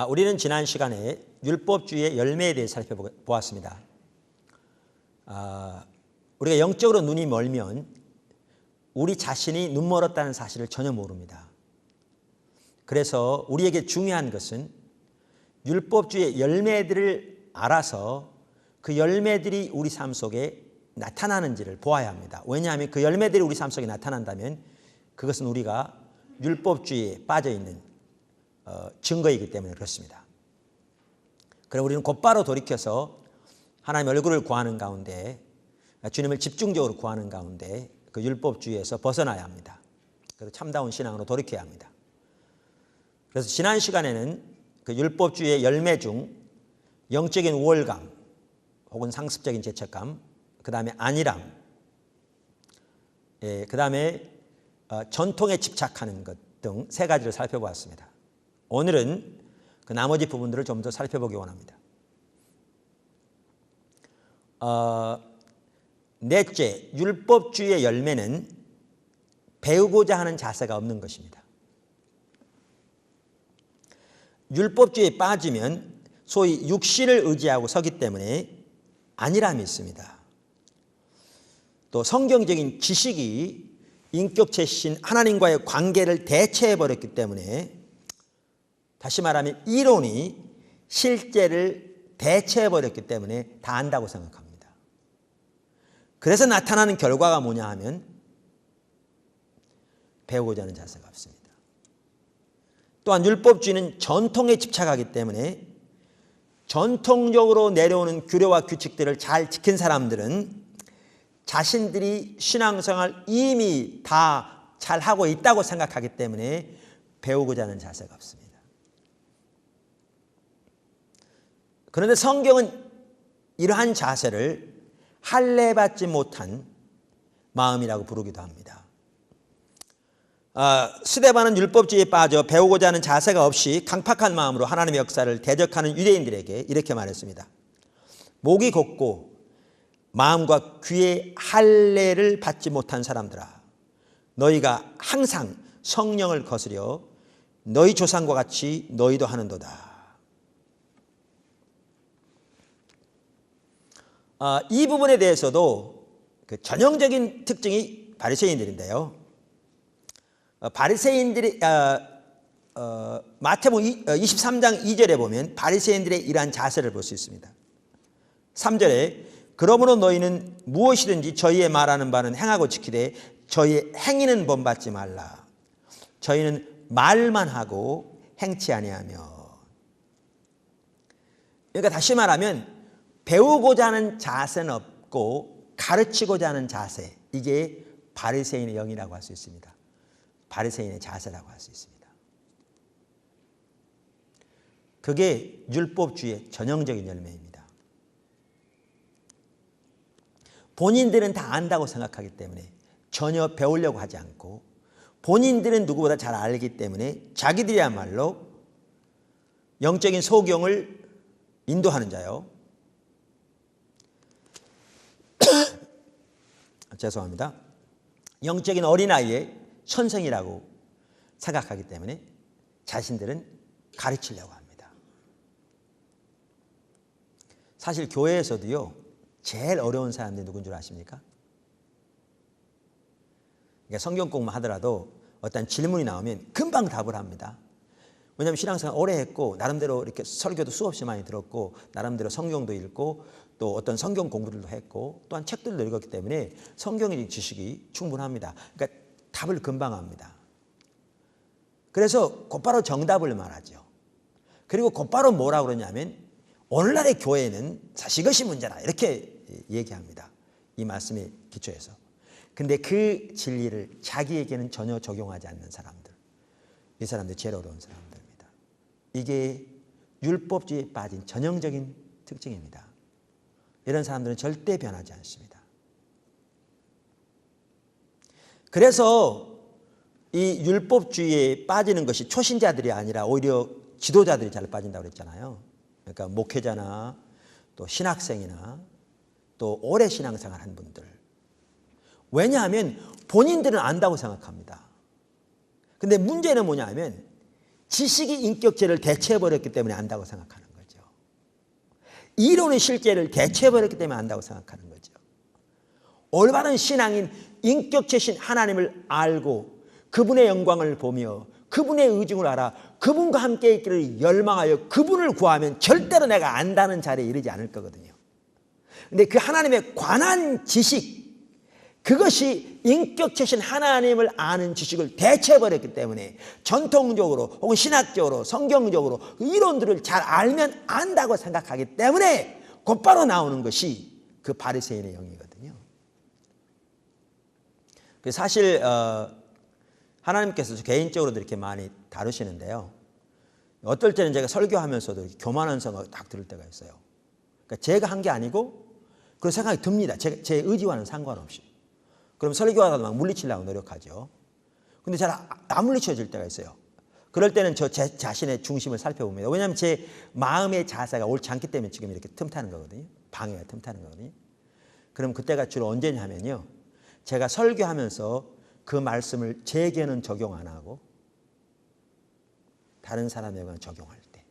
우리는 지난 시간에 율법주의의 열매에 대해 살펴보았습니다. 우리가 영적으로 눈이 멀면 우리 자신이 눈 멀었다는 사실을 전혀 모릅니다. 그래서 우리에게 중요한 것은 율법주의의 열매들을 알아서 그 열매들이 우리 삶 속에 나타나는지를 보아야 합니다. 왜냐하면 그 열매들이 우리 삶 속에 나타난다면 그것은 우리가 율법주의에 빠져있는 증거이기 때문에 그렇습니다. 그럼 우리는 곧바로 돌이켜서 하나님 얼굴을 구하는 가운데, 주님을 집중적으로 구하는 가운데 그 율법주의에서 벗어나야 합니다. 그리고 참다운 신앙으로 돌이켜야 합니다. 그래서 지난 시간에는 그 율법주의의 열매 중 영적인 우월감 혹은 상습적인 죄책감, 그 다음에 안일함, 그 다음에 전통에 집착하는 것 등 세 가지를 살펴보았습니다. 오늘은 그 나머지 부분들을 좀 더 살펴보기 원합니다. 넷째, 율법주의의 열매는 배우고자 하는 자세가 없는 것입니다. 율법주의에 빠지면 소위 육신을 의지하고 서기 때문에 안일함이 있습니다. 또 성경적인 지식이 인격체신 하나님과의 관계를 대체해버렸기 때문에, 다시 말하면 이론이 실제를 대체해버렸기 때문에 다 안다고 생각합니다. 그래서 나타나는 결과가 뭐냐 하면 배우고자 하는 자세가 없습니다. 또한 율법주의는 전통에 집착하기 때문에 전통적으로 내려오는 규례와 규칙들을 잘 지킨 사람들은 자신들이 신앙생활 이미 다 잘하고 있다고 생각하기 때문에 배우고자 하는 자세가 없습니다. 그런데 성경은 이러한 자세를 할례받지 못한 마음이라고 부르기도 합니다. 스데반은 율법주의에 빠져 배우고자 하는 자세가 없이 강팍한 마음으로 하나님의 역사를 대적하는 유대인들에게 이렇게 말했습니다. 목이 곧고 마음과 귀의 할례를 받지 못한 사람들아, 너희가 항상 성령을 거스려 너희 조상과 같이 너희도 하는도다. 이 부분에 대해서도 그 전형적인 특징이 바리새인들인데요. 바리새인들이 마태복음 23장 2절에 보면 바리새인들의 이러한 자세를 볼 수 있습니다. 3절에 그러므로 너희는 무엇이든지 저희의 말하는 바는 행하고 지키되 저희의 행위는 본받지 말라. 저희는 말만 하고 행치 아니하며. 그러니까 다시 말하면 배우고자 하는 자세는 없고 가르치고자 하는 자세, 이게 바리새인의 영이라고 할 수 있습니다. 바리새인의 자세라고 할 수 있습니다. 그게 율법주의의 전형적인 열매입니다. 본인들은 다 안다고 생각하기 때문에 전혀 배우려고 하지 않고, 본인들은 누구보다 잘 알기 때문에 자기들이야말로 영적인 소경을 인도하는 자요. 죄송합니다. 영적인 어린아이의 선생이라고 생각하기 때문에 자신들은 가르치려고 합니다. 사실 교회에서도요, 제일 어려운 사람들이 누군 줄 아십니까? 그러니까 성경 공부만 하더라도 어떤 질문이 나오면 금방 답을 합니다. 왜냐하면 신앙생활 오래 했고 나름대로 이렇게 설교도 수없이 많이 들었고 나름대로 성경도 읽고 또 어떤 성경 공부들도 했고 또한 책들도 읽었기 때문에 성경의 지식이 충분합니다. 그러니까 답을 금방 합니다. 그래서 곧바로 정답을 말하죠. 그리고 곧바로 뭐라고 그러냐면 오늘날의 교회는 사실 이것이 문제다 이렇게 얘기합니다. 이 말씀에 기초해서. 근데 그 진리를 자기에게는 전혀 적용하지 않는 사람들, 이 사람들이 제일 어려운 사람들입니다. 이게 율법주의에 빠진 전형적인 특징입니다. 이런 사람들은 절대 변하지 않습니다. 그래서 이 율법주의에 빠지는 것이 초신자들이 아니라 오히려 지도자들이 잘 빠진다고 그랬잖아요. 그러니까 목회자나 또 신학생이나 또 오래 신앙생활 한 분들. 왜냐하면 본인들은 안다고 생각합니다. 근데 문제는 뭐냐 하면 지식이 인격체를 대체해버렸기 때문에 안다고 생각하는 거죠. 이론의 실제를 대체해버렸기 때문에 안다고 생각하는 거죠. 올바른 신앙인 인격체신 하나님을 알고 그분의 영광을 보며 그분의 의중을 알아 그분과 함께 있기를 열망하여 그분을 구하면 절대로 내가 안다는 자리에 이르지 않을 거거든요. 근데 그 하나님에 관한 지식, 그것이 인격체신 하나님을 아는 지식을 대체해버렸기 때문에 전통적으로 혹은 신학적으로 성경적으로 그 이론들을 잘 알면 안다고 생각하기 때문에 곧바로 나오는 것이 그 바리새인의 영이거든요. 사실 하나님께서 개인적으로도 이렇게 많이 다루시는데요. 어떨 때는 제가 설교하면서도 이렇게 교만한 생각이 딱 들을 때가 있어요. 그러니까 제가 한 게 아니고 그런 생각이 듭니다. 제 의지와는 상관없이. 그럼 설교하다가 막 물리치려고 노력하죠. 근데 잘 안 물리쳐질 때가 있어요. 그럴 때는 제 자신의 중심을 살펴봅니다. 왜냐하면 제 마음의 자세가 옳지 않기 때문에 지금 이렇게 틈타는 거거든요. 방해가 틈타는 거거든요. 그럼 그때가 주로 언제냐 하면요. 제가 설교하면서 그 말씀을 제게는 적용 안 하고 다른 사람에게는 적용할 때.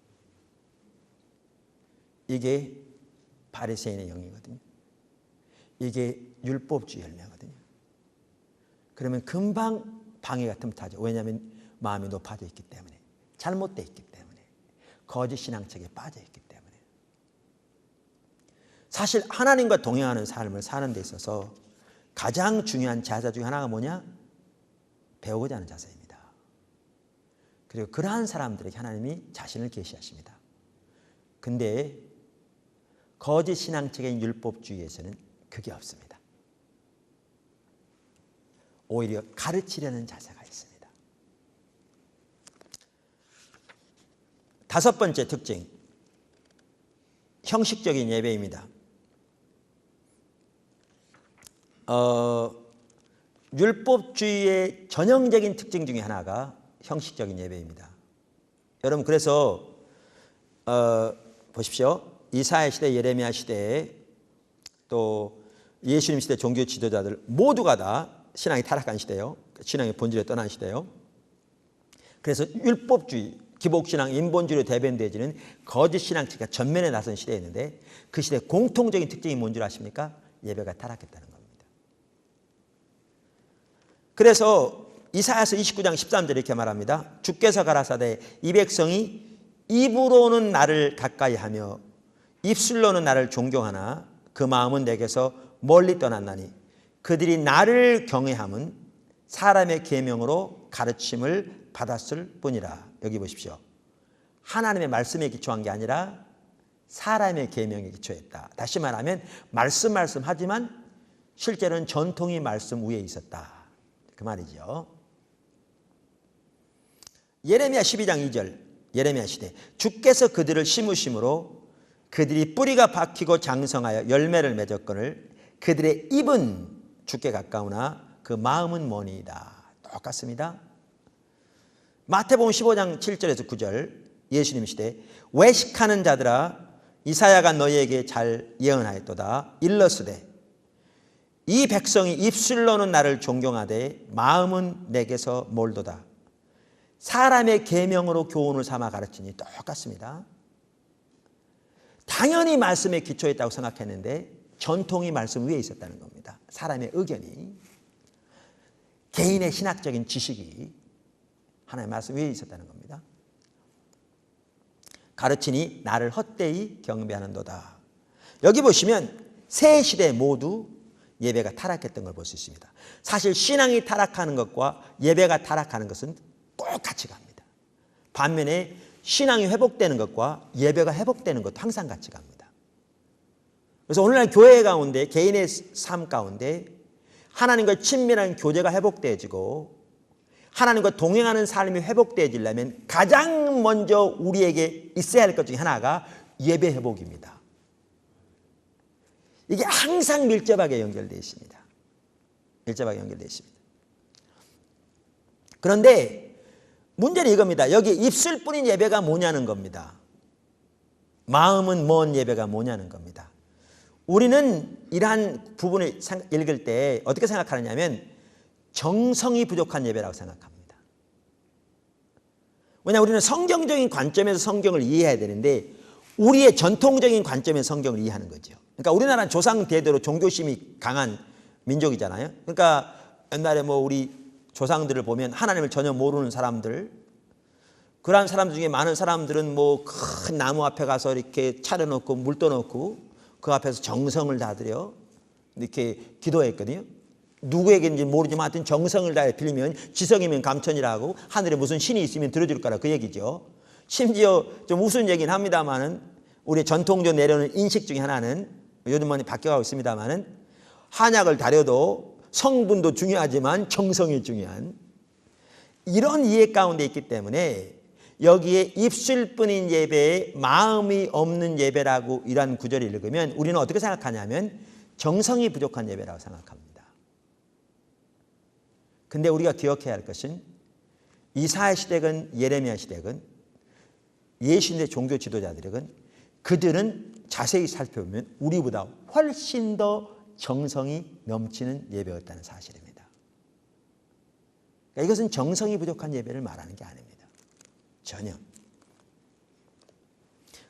이게 바리새인의 영이거든요. 이게 율법주의 열매거든요. 그러면 금방 방해가 틈타죠. 왜냐하면 마음이 높아져 있기 때문에, 잘못되어 있기 때문에, 거짓 신앙책에 빠져 있기 때문에. 사실 하나님과 동행하는 삶을 사는 데 있어서 가장 중요한 자세 중에 하나가 뭐냐? 배우고자 하는 자세입니다. 그리고 그러한 사람들에게 하나님이 자신을 계시하십니다. 근데 거짓 신앙책인 율법주의에서는 그게 없습니다. 오히려 가르치려는 자세가 있습니다. 다섯 번째 특징, 형식적인 예배입니다. 율법주의의 전형적인 특징 중에 하나가 형식적인 예배입니다. 여러분 그래서 보십시오. 이사야 시대, 예레미야 시대에 또 예수님 시대 종교 지도자들 모두가 다 신앙이 타락한 시대요. 신앙의 본질에 떠난 시대요. 그래서 율법주의, 기복신앙, 인본주의로 대변되어지는 거짓 신앙체가 전면에 나선 시대였는데 그 시대의 공통적인 특징이 뭔지 아십니까? 예배가 타락했다는 겁니다. 그래서 이사야서 29장 13절에 이렇게 말합니다. 주께서 가라사대 이 백성이 입으로는 나를 가까이하며 입술로는 나를 존경하나 그 마음은 내게서 멀리 떠났나니 그들이 나를 경외함은 사람의 계명으로 가르침을 받았을 뿐이라. 여기 보십시오. 하나님의 말씀에 기초한 게 아니라 사람의 계명에 기초했다. 다시 말하면 말씀하지만 실제로는 전통이 말씀 위에 있었다. 그 말이죠. 예레미야 12장 2절, 예레미야 시대. 주께서 그들을 심으심으로 그들이 뿌리가 박히고 장성하여 열매를 맺었거늘 그들의 입은 주께 가까우나 그 마음은 머니이다. 똑같습니다. 마태복음 15장 7절에서 9절, 예수님 시대. 외식하는 자들아 이사야가 너희에게 잘 예언하였도다. 일러스되 이 백성이 입술로는 나를 존경하되 마음은 내게서 멀도다. 사람의 계명으로 교훈을 삼아 가르치니. 똑같습니다. 당연히 말씀에 기초했다고 생각했는데 전통이 말씀 위에 있었다는 겁니다. 사람의 의견이, 개인의 신학적인 지식이 하나님의 말씀 위에 있었다는 겁니다. 가르치니 나를 헛되이 경배하는도다. 여기 보시면 세 시대 모두 예배가 타락했던 걸 볼 수 있습니다. 사실 신앙이 타락하는 것과 예배가 타락하는 것은 똑같이 갑니다. 반면에 신앙이 회복되는 것과 예배가 회복되는 것도 항상 같이 갑니다. 그래서 오늘날 교회 가운데, 개인의 삶 가운데 하나님과 친밀한 교제가 회복되어지고 하나님과 동행하는 삶이 회복되어지려면 가장 먼저 우리에게 있어야 할 것 중에 하나가 예배 회복입니다. 이게 항상 밀접하게 연결되어 있습니다. 밀접하게 연결되어 있습니다. 그런데 문제는 이겁니다. 여기 입술 뿐인 예배가 뭐냐는 겁니다. 마음은 먼 예배가 뭐냐는 겁니다. 우리는 이러한 부분을 읽을 때 어떻게 생각하느냐면 정성이 부족한 예배라고 생각합니다. 왜냐하면 우리는 성경적인 관점에서 성경을 이해해야 되는데 우리의 전통적인 관점에서 성경을 이해하는 거죠. 그러니까 우리나라는 조상 대대로 종교심이 강한 민족이잖아요. 그러니까 옛날에 뭐 우리 조상들을 보면 하나님을 전혀 모르는 사람들, 그러한 사람 중에 많은 사람들은 뭐 큰 나무 앞에 가서 이렇게 차려놓고 물 떠놓고 그 앞에서 정성을 다드려 이렇게 기도했거든요. 누구에게인지 모르지만 하여튼 정성을 다해 빌리면 지성이면 감천이라고 하늘에 무슨 신이 있으면 들어줄 거라 그 얘기죠. 심지어 좀 우스운 얘기는 합니다만은 우리 전통적으로 내려오는 인식 중에 하나는 요즘 많이 바뀌어가고 있습니다만은 한약을 다려도 성분도 중요하지만 정성이 중요한 이런 이해 가운데 있기 때문에 여기에 입술뿐인 예배에 마음이 없는 예배라고 이러한 구절을 읽으면 우리는 어떻게 생각하냐면 정성이 부족한 예배라고 생각합니다. 근데 우리가 기억해야 할 것은 이사야 시대건 예레미야 시대건 예수님의 종교 지도자들이건 그들은 자세히 살펴보면 우리보다 훨씬 더 정성이 넘치는 예배였다는 사실입니다. 그러니까 이것은 정성이 부족한 예배를 말하는 게 아닙니다. 전혀.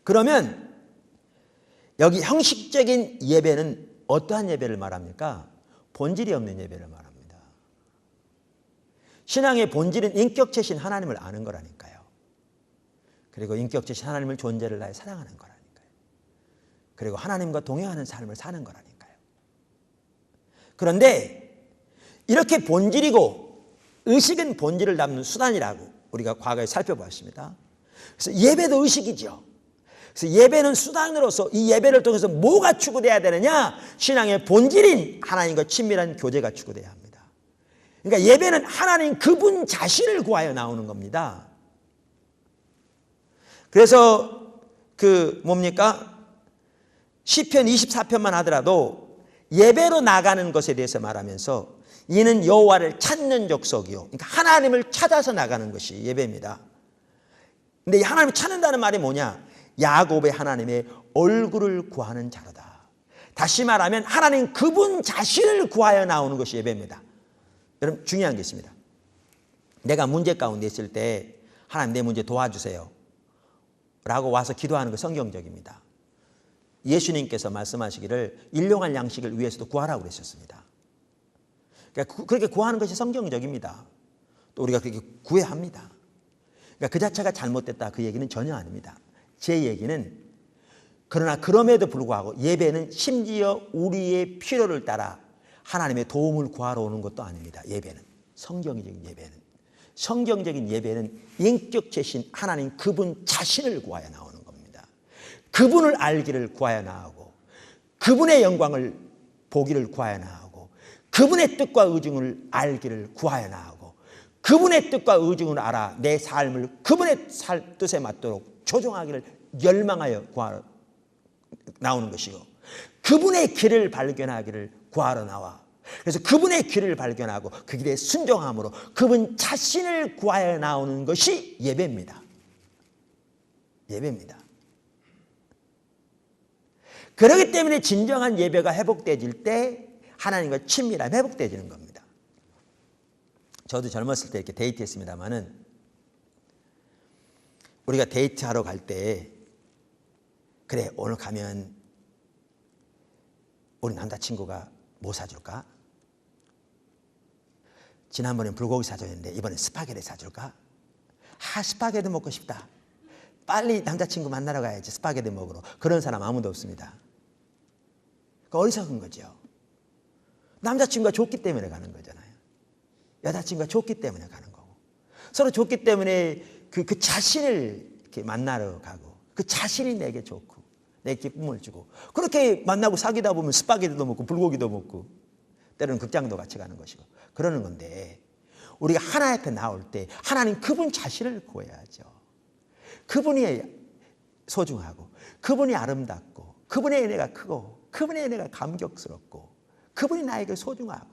그러면 여기 형식적인 예배는 어떠한 예배를 말합니까? 본질이 없는 예배를 말합니다. 신앙의 본질은 인격체신 하나님을 아는 거라니까요. 그리고 인격체신 하나님을 존재를 다해 사랑하는 거라니까요. 그리고 하나님과 동행하는 삶을 사는 거라니까요. 그런데 이렇게 본질이고 의식은 본질을 담는 수단이라고 우리가 과거에 살펴봤습니다. 그래서 예배도 의식이죠. 그래서 예배는 수단으로서 이 예배를 통해서 뭐가 추구돼야 되느냐? 신앙의 본질인 하나님과 친밀한 교제가 추구돼야 합니다. 그러니까 예배는 하나님 그분 자신을 구하여 나오는 겁니다. 그래서 시편 24편만 하더라도 예배로 나가는 것에 대해서 말하면서 이는 여호와를 찾는 족속이요. 그러니까 하나님을 찾아서 나가는 것이 예배입니다. 근데 이 하나님을 찾는다는 말이 뭐냐? 야곱의 하나님의 얼굴을 구하는 자로다. 다시 말하면 하나님 그분 자신을 구하여 나오는 것이 예배입니다. 여러분 중요한 게 있습니다. 내가 문제 가운데 있을 때 하나님 내 문제 도와주세요 라고 와서 기도하는 거 성경적입니다. 예수님께서 말씀하시기를 일용할 양식을 위해서도 구하라고 그러셨습니다. 그러니까 그렇게 구하는 것이 성경적입니다. 또 우리가 그렇게 구해야 합니다. 그러니까 그 자체가 잘못됐다 그 얘기는 전혀 아닙니다. 제 얘기는 그러나 그럼에도 불구하고 예배는 심지어 우리의 필요를 따라 하나님의 도움을 구하러 오는 것도 아닙니다. 예배는 성경적인 예배는 성경적인 예배는 인격체신 하나님 그분 자신을 구하여 나오는 겁니다. 그분을 알기를 구하여 나오고 그분의 영광을 보기를 구하여 나오고 그분의 뜻과 의중을 알기를 구하여 나오고 그분의 뜻과 의중을 알아 내 삶을 그분의 뜻에 맞도록 조종하기를 열망하여 구하러 나오는 것이고 그분의 길을 발견하기를 구하러 나와 그래서 그분의 길을 발견하고 그 길에 순종함으로 그분 자신을 구하여 나오는 것이 예배입니다. 예배입니다. 그렇기 때문에 진정한 예배가 회복되질 때 하나님과 친밀함이 회복되지는 겁니다. 저도 젊었을 때 이렇게 데이트했습니다마는 우리가 데이트하러 갈 때 그래 오늘 가면 우리 남자친구가 뭐 사줄까? 지난번엔 불고기 사줬는데 이번엔 스파게티 사줄까? 스파게티 먹고 싶다. 빨리 남자친구 만나러 가야지 스파게티 먹으러. 그런 사람 아무도 없습니다. 어리석은 거죠. 남자친구가 좋기 때문에 가는 거잖아요. 여자친구가 좋기 때문에 가는 거고 서로 좋기 때문에 그 자신을 이렇게 만나러 가고 그 자신이 내게 좋고 내 기쁨을 주고 그렇게 만나고 사귀다 보면 스파게티도 먹고 불고기도 먹고 때로는 극장도 같이 가는 것이고 그러는 건데 우리가 하나님 앞에 나올 때 하나님 그분 자신을 구해야죠. 그분이 소중하고 그분이 아름답고 그분의 은혜가 크고 그분의 은혜가 감격스럽고 그분이 나에게 소중하고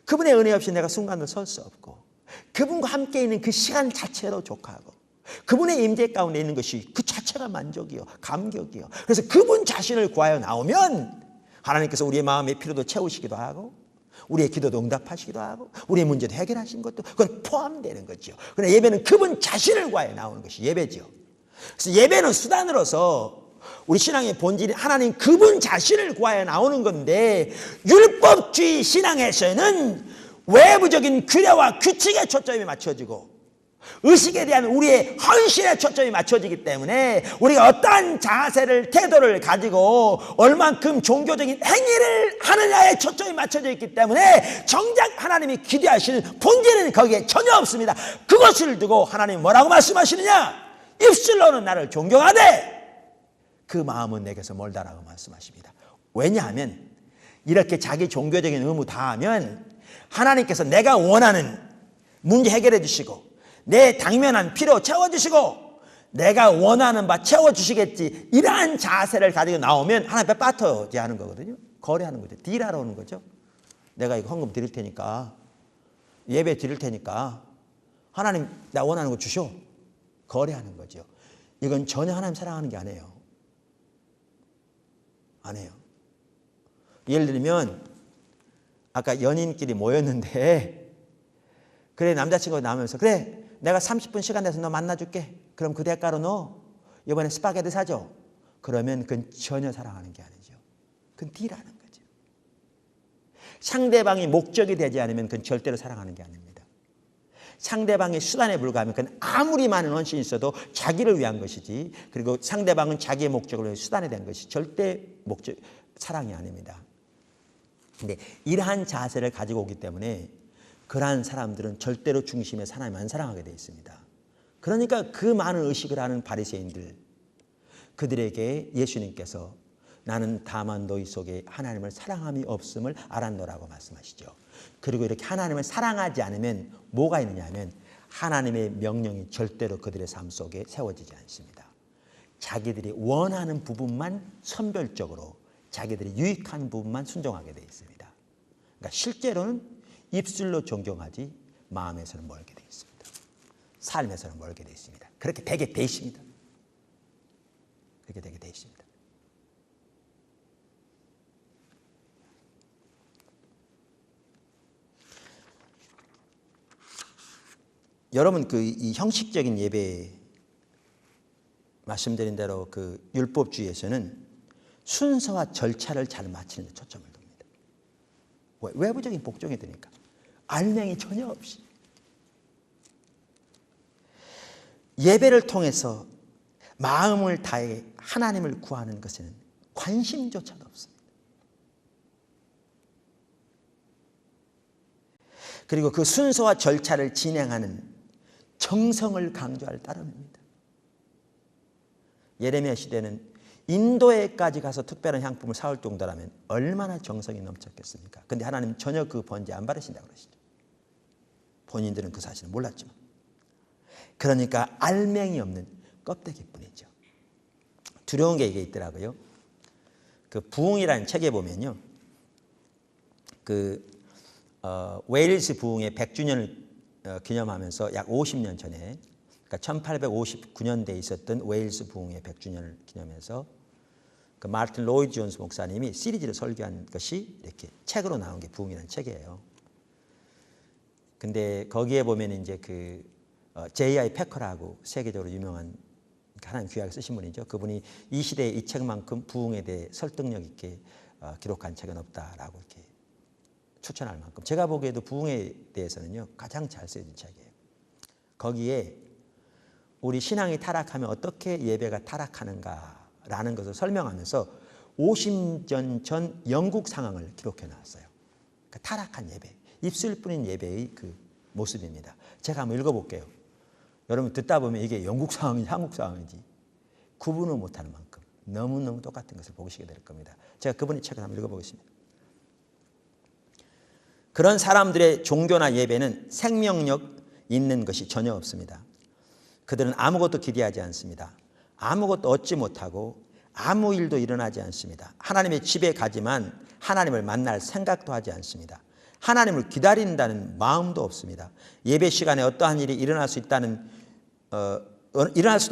그분의 은혜 없이 내가 순간도 설 수 없고 그분과 함께 있는 그 시간 자체로 족하고 그분의 임재 가운데 있는 것이 그 자체가 만족이요 감격이요. 그래서 그분 자신을 구하여 나오면 하나님께서 우리의 마음의 필요도 채우시기도 하고 우리의 기도도 응답하시기도 하고 우리의 문제도 해결하신 것도 그건 포함되는 거죠. 그러나 예배는 그분 자신을 구하여 나오는 것이 예배죠. 그래서 예배는 수단으로서 우리 신앙의 본질이 하나님 그분 자신을 구하여 나오는 건데, 율법주의 신앙에서는 외부적인 규례와 규칙에 초점이 맞춰지고 의식에 대한 우리의 헌신에 초점이 맞춰지기 때문에 우리가 어떠한 자세를, 태도를 가지고 얼만큼 종교적인 행위를 하느냐에 초점이 맞춰져 있기 때문에 정작 하나님이 기대하시는 본질은 거기에 전혀 없습니다. 그것을 두고 하나님이 뭐라고 말씀하시느냐? 입술로는 나를 존경하되 그 마음은 내게서 멀다라고 말씀하십니다. 왜냐하면 이렇게 자기 종교적인 의무 다하면 하나님께서 내가 원하는 문제 해결해 주시고 내 당면한 필요 채워주시고 내가 원하는 바 채워주시겠지, 이러한 자세를 가지고 나오면 하나님 앞에 빠터지 하는 거거든요. 거래하는 거죠. 딜하러 오는 거죠. 내가 이거 헌금 드릴 테니까, 예배 드릴 테니까 하나님 나 원하는 거 주셔. 거래하는 거죠. 이건 전혀 하나님 사랑하는 게 아니에요. 안 해요. 예를 들면 아까 연인끼리 모였는데, 그래 남자친구가 나오면서 그래 내가 30분 시간 내서 너 만나줄게. 그럼 그 대가로 너 이번에 스파게티 사줘. 그러면 그건 전혀 사랑하는 게 아니죠. 그건 딜하는 거죠. 상대방이 목적이 되지 않으면 그건 절대로 사랑하는 게 아닙니다. 상대방의 수단에 불과하면 그건 아무리 많은 헌신이 있어도 자기를 위한 것이지, 그리고 상대방은 자기의 목적을 위해 수단이 된 것이 절대 목적, 사랑이 아닙니다. 근데 이러한 자세를 가지고 오기 때문에 그러한 사람들은 절대로 중심에 하나님만 사랑하게 되어 있습니다. 그러니까 그 많은 의식을 하는 바리새인들, 그들에게 예수님께서 나는 다만 너희 속에 하나님을 사랑함이 없음을 알았노라고 말씀하시죠. 그리고 이렇게 하나님을 사랑하지 않으면 뭐가 있느냐 하면 하나님의 명령이 절대로 그들의 삶 속에 세워지지 않습니다. 자기들이 원하는 부분만 선별적으로, 자기들이 유익한 부분만 순종하게 되어 있습니다. 그러니까 실제로는 입술로 존경하지 마음에서는 멀게 되어 있습니다. 삶에서는 멀게 되어 있습니다. 그렇게 되게 되어 있습니다. 그렇게 되게 되어 있습니다. 여러분 이 형식적인 예배 말씀드린 대로 그 율법주의에서는 순서와 절차를 잘 맞추는 데 초점을 둡니다. 외부적인 복종이 되니까 알맹이 전혀 없이 예배를 통해서 마음을 다해 하나님을 구하는 것에는 관심조차도 없습니다. 그리고 그 순서와 절차를 진행하는 정성을 강조할 따름입니다. 예레미야 시대는 인도에까지 가서 특별한 향품을 사올 정도라면 얼마나 정성이 넘쳤겠습니까? 그런데 하나님 전혀 그 번제 안 바르신다고 그러시죠. 본인들은 그 사실을 몰랐지만. 그러니까 알맹이 없는 껍데기뿐이죠. 두려운 게 이게 있더라고요. 그 부흥이라는 책에 보면요, 웨일스 부흥의 100주년을 기념하면서 약 50년 전에, 그러니까 1859년대에 있었던 웨일스 부흥의 100주년을 기념해서 그 마르틴 로이드 존스 목사님이 시리즈를 설교한 것이 이렇게 책으로 나온 게 부흥이라는 책이에요. 근데 거기에 보면 이제 J.I. 패커라고 세계적으로 유명한 하나님 귀하게 쓰신 분이죠. 그분이 이 시대에 이 책만큼 부흥에 대해 설득력 있게 기록한 책은 없다라고 이렇게 추천할 만큼, 제가 보기에도 부흥에 대해서는요 가장 잘 쓰여진 책이에요. 거기에 우리 신앙이 타락하면 어떻게 예배가 타락하는가라는 것을 설명하면서 50년 전 영국 상황을 기록해 놨어요. 그러니까 타락한 예배, 입술뿐인 예배의 그 모습입니다. 제가 한번 읽어볼게요. 여러분 듣다 보면 이게 영국 상황인지 한국 상황인지 구분을 못하는 만큼 너무너무 똑같은 것을 보시게 될 겁니다. 제가 그분의 책을 한번 읽어보겠습니다. 그런 사람들의 종교나 예배는 생명력 있는 것이 전혀 없습니다. 그들은 아무것도 기대하지 않습니다. 아무것도 얻지 못하고 아무 일도 일어나지 않습니다. 하나님의 집에 가지만 하나님을 만날 생각도 하지 않습니다. 하나님을 기다린다는 마음도 없습니다. 예배 시간에 어떠한 일이 일어날 수도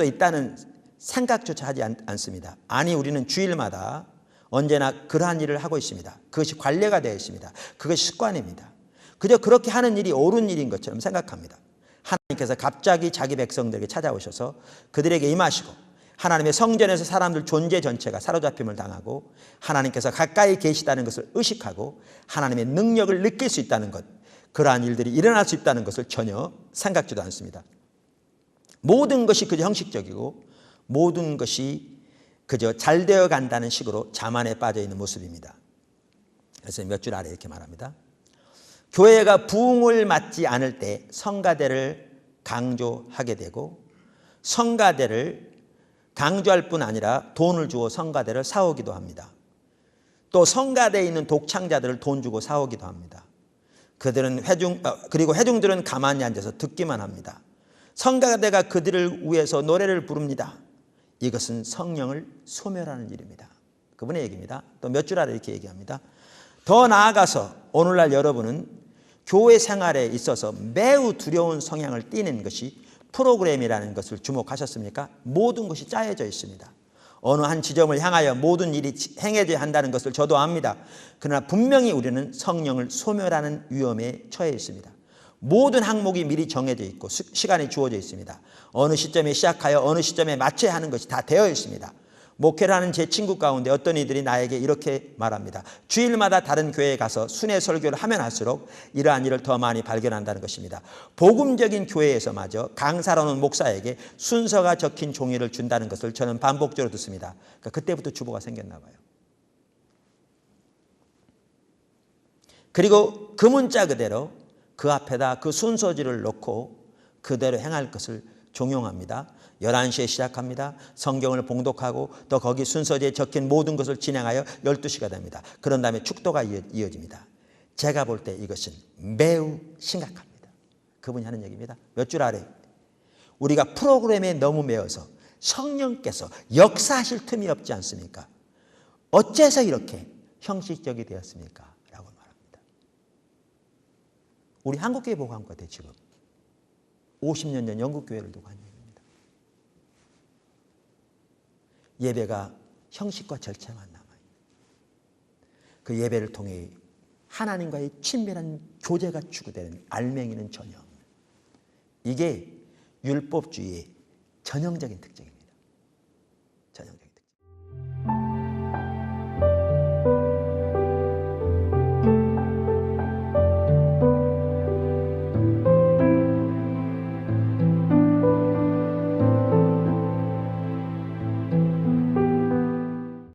있다는 생각조차 하지 않습니다. 아니 우리는 주일마다 언제나 그러한 일을 하고 있습니다. 그것이 관례가 되어 있습니다. 그것이 습관입니다. 그저 그렇게 하는 일이 옳은 일인 것처럼 생각합니다. 하나님께서 갑자기 자기 백성들에게 찾아오셔서 그들에게 임하시고 하나님의 성전에서 사람들 존재 전체가 사로잡힘을 당하고 하나님께서 가까이 계시다는 것을 의식하고 하나님의 능력을 느낄 수 있다는 것, 그러한 일들이 일어날 수 있다는 것을 전혀 생각지도 않습니다. 모든 것이 그저 형식적이고 모든 것이 그저 잘 되어 간다는 식으로 자만에 빠져 있는 모습입니다. 그래서 몇 줄 아래 이렇게 말합니다. 교회가 부흥을 맞지 않을 때 성가대를 강조하게 되고 성가대를 강조할 뿐 아니라 돈을 주어 성가대를 사오기도 합니다. 또 성가대에 있는 독창자들을 돈 주고 사오기도 합니다. 그리고 회중들은 가만히 앉아서 듣기만 합니다. 성가대가 그들을 위해서 노래를 부릅니다. 이것은 성령을 소멸하는 일입니다. 그분의 얘기입니다. 또 몇 줄 아래 이렇게 얘기합니다. 더 나아가서 오늘날 여러분은 교회 생활에 있어서 매우 두려운 성향을 띠는 것이 프로그램이라는 것을 주목하셨습니까? 모든 것이 짜여져 있습니다. 어느 한 지점을 향하여 모든 일이 행해져야 한다는 것을 저도 압니다. 그러나 분명히 우리는 성령을 소멸하는 위험에 처해 있습니다. 모든 항목이 미리 정해져 있고 시간이 주어져 있습니다. 어느 시점에 시작하여 어느 시점에 마쳐야 하는 것이 다 되어 있습니다. 목회를 하는 제 친구 가운데 어떤 이들이 나에게 이렇게 말합니다. 주일마다 다른 교회에 가서 순회 설교를 하면 할수록 이러한 일을 더 많이 발견한다는 것입니다. 복음적인 교회에서마저 강사로는 목사에게 순서가 적힌 종이를 준다는 것을 저는 반복적으로 듣습니다. 그러니까 그때부터 주보가 생겼나 봐요. 그리고 그 문자 그대로 그 앞에다 그 순서지를 놓고 그대로 행할 것을 종용합니다. 11시에 시작합니다. 성경을 봉독하고 또 거기 순서지에 적힌 모든 것을 진행하여 12시가 됩니다. 그런 다음에 축도가 이어집니다. 제가 볼 때 이것은 매우 심각합니다. 그분이 하는 얘기입니다. 몇 줄 아래 우리가 프로그램에 너무 매여서 성령께서 역사하실 틈이 없지 않습니까? 어째서 이렇게 형식적이 되었습니까? 라고 말합니다. 우리 한국교회 보고 한 것 같아요. 지금 50년 전 영국교회를 두고 한 얘기입니다. 예배가 형식과 절차만 남아있는 그 예배를 통해 하나님과의 친밀한 교제가 추구되는 알맹이는 전혀 없는, 이게 율법주의의 전형적인 특징입니다. 전형적.